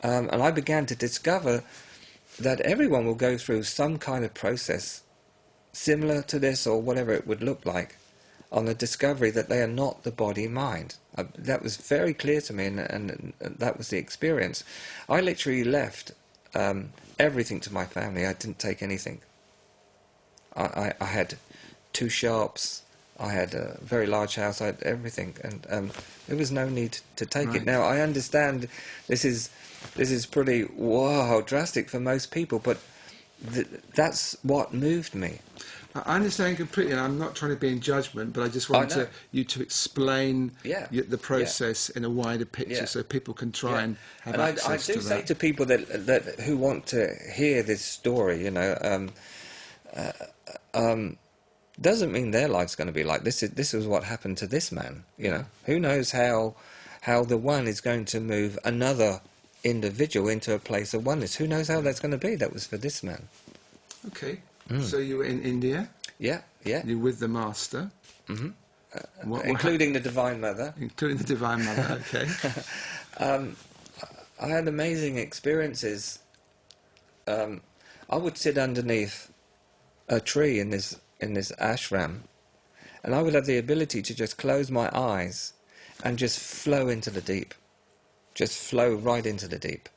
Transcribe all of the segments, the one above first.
And I began to discover that everyone will go through some kind of process similar to this or whatever it would look like, on the discovery that they are not the body-mind. That was very clear to me, and that was the experience. I literally left everything to my family. I didn't take anything. I had 2 shops, I had a very large house, I had everything, and there was no need to take it. Now, I understand this is pretty, wow, drastic for most people, but that's what moved me. I understand completely, and I'm not trying to be in judgment, but I just want you to explain the process in a wider picture so people can try and have access to that. I do say to people that who want to hear this story, you know, doesn't mean their life's going to be like this. This is what happened to this man, you know. Who knows how the one is going to move another individual into a place of oneness. Who knows how that's going to be? That was for this man. Okay. So you were in India? Yeah. You're with the Master? Mm-hmm. Including the Divine Mother. Including the Divine Mother, okay. I had amazing experiences. I would sit underneath a tree in this ashram, and I would have the ability to just close my eyes and just flow into the deep. Just flow right into the deep.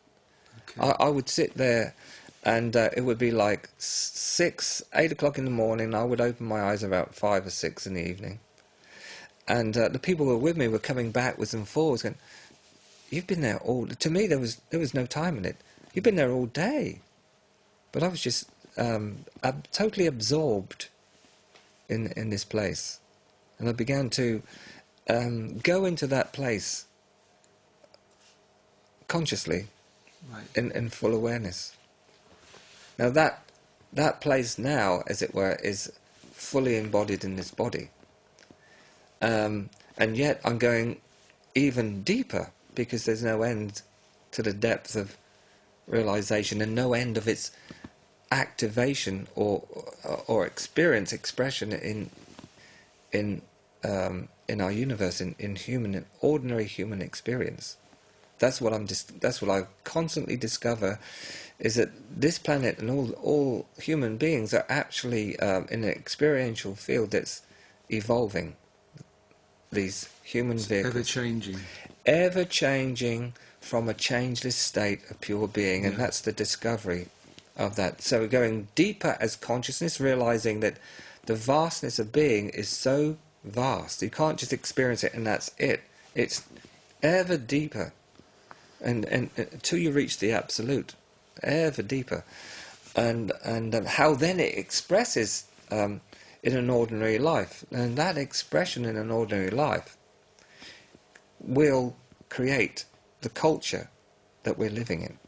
Okay. I would sit there, and it would be like 8 o'clock in the morning. I would open my eyes about 5 or 6 in the evening. And the people who were with me were coming backwards and forwards going, "You've been there all..." To me, there was no time in it. "You've been there all day." But I was just totally absorbed in this place. And I began to go into that place consciously, in full awareness. Now that place now, as it were, is fully embodied in this body. And yet I'm going even deeper, because there's no end to the depth of realization and no end of its activation or expression in our universe, in ordinary human experience. That's what I constantly discover, is that this planet and all human beings are actually in an experiential field that's evolving. These human vehicles, ever changing from a changeless state of pure being, and that's the discovery of that. So we're going deeper as consciousness, realizing that the vastness of being is so vast. You can't just experience it and that's it. It's ever deeper, and until you reach the absolute, ever deeper, and how then it expresses in an ordinary life, and that expression in an ordinary life will create the culture that we're living in.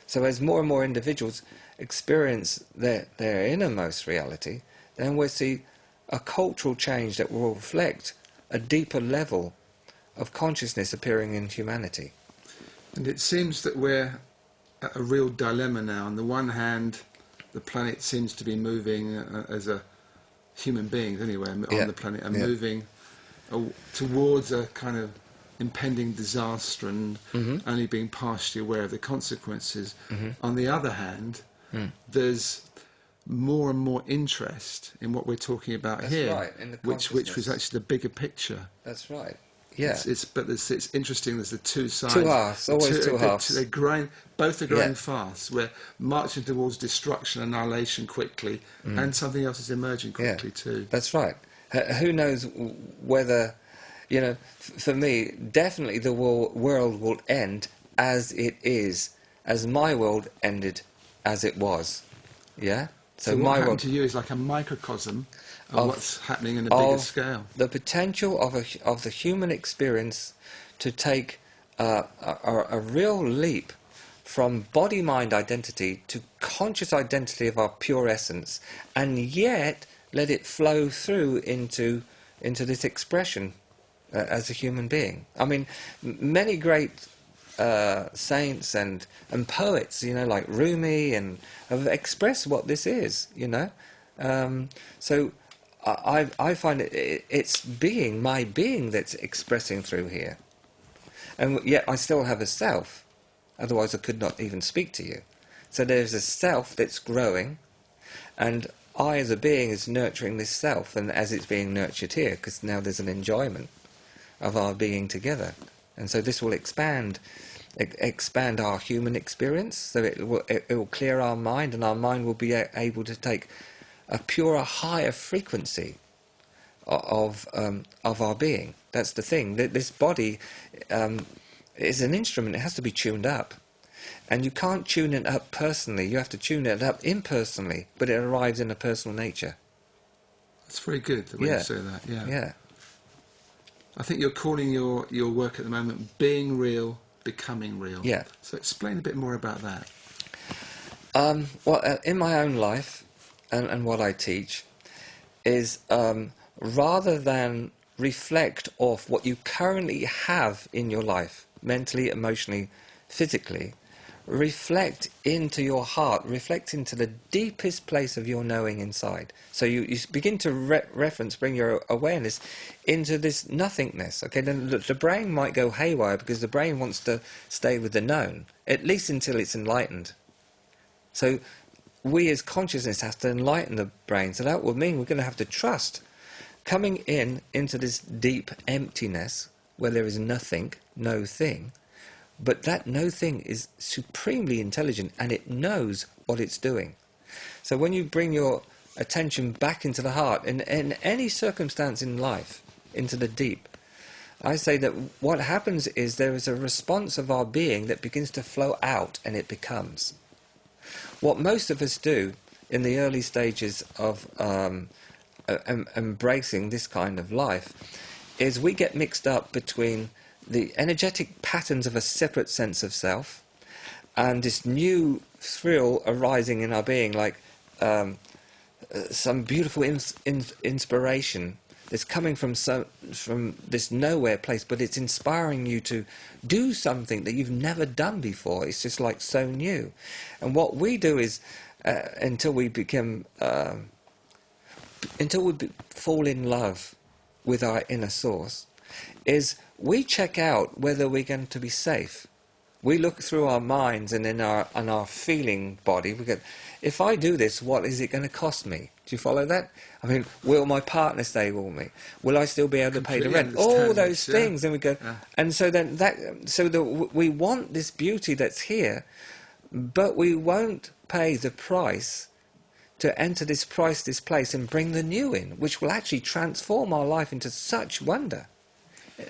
So as more and more individuals experience their innermost reality, then we'll see a cultural change that will reflect a deeper level of consciousness appearing in humanity. And it seems that we're at a real dilemma now. On the one hand, the planet seems to be moving as a human beings anyway on the planet are moving towards a kind of impending disaster and only being partially aware of the consequences. On the other hand, there's more and more interest in what we're talking about here, in the which was actually the bigger picture. That's right. Yeah. It's interesting. There's the two sides. Two halves, always two halves. They're growing. Both are growing fast. We're marching towards destruction, annihilation quickly, and something else is emerging quickly too. That's right. Who knows whether, you know? For me, definitely the world will end as it is, as my world ended, as it was. Yeah. So what happened to you is like a microcosm of what's happening in a bigger scale. The potential of the human experience to take a real leap from body-mind identity to conscious identity of our pure essence, and yet let it flow through into this expression as a human being. I mean, many great saints and poets, you know, like Rumi, and have expressed what this is, you know. So I find it's my being that's expressing through here, and yet I still have a self, Otherwise I could not even speak to you. So there's a self that's growing, and I as a being is nurturing this self, and as it's being nurtured here, because now there's an enjoyment of our being together. And so this will expand our human experience, so it will clear our mind, and our mind will be able to take a purer, higher frequency of our being. That's the thing. This body is an instrument. It has to be tuned up, and you can't tune it up personally. You have to tune it up impersonally, but it arrives in a personal nature. That's very good the way you say that. Yeah. I think you're calling your work at the moment "Being Real, Becoming Real." Yeah. So explain a bit more about that. Well, in my own life, and what I teach is, rather than reflect off what you currently have in your life, mentally, emotionally, physically, reflect into your heart, reflect into the deepest place of your knowing inside. So you begin to bring your awareness into this nothingness. Okay, then the brain might go haywire because the brain wants to stay with the known, at least until it's enlightened. So we as consciousness have to enlighten the brain. So that would mean we're going to have to trust coming into this deep emptiness where there is nothing, no thing. But that no thing is supremely intelligent, and it knows what it's doing. So when you bring your attention back into the heart, in any circumstance in life, into the deep, I say that what happens is there is a response of our being that begins to flow out, and it becomes. What most of us do in the early stages of embracing this kind of life is we get mixed up between the energetic patterns of a separate sense of self and this new thrill arising in our being, like some beautiful inspiration that's coming from this nowhere place, but it's inspiring you to do something that you've never done before. It's just like so new. And what we do is, until we fall in love with our inner source, is we check out whether we're going to be safe. We look through our minds and in our feeling body. We go, if I do this, what is it going to cost me? Do you follow that? I mean, will my partner stay with me? Will I still be able to pay the rent? All those things, and we go, and so then we want this beauty that's here, but we won't pay the price to enter this place and bring the new in, which will actually transform our life into such wonder.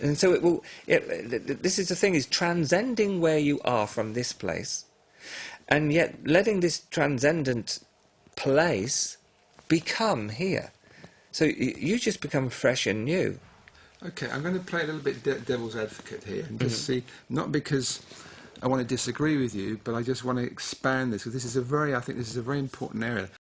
And so this is the thing, is transcending where you are from this place, and yet letting this transcendent place become here. So you just become fresh and new. Okay, I'm going to play a little bit devil's advocate here and just see, not because I want to disagree with you, but I just want to expand this, because I think this is a very important area.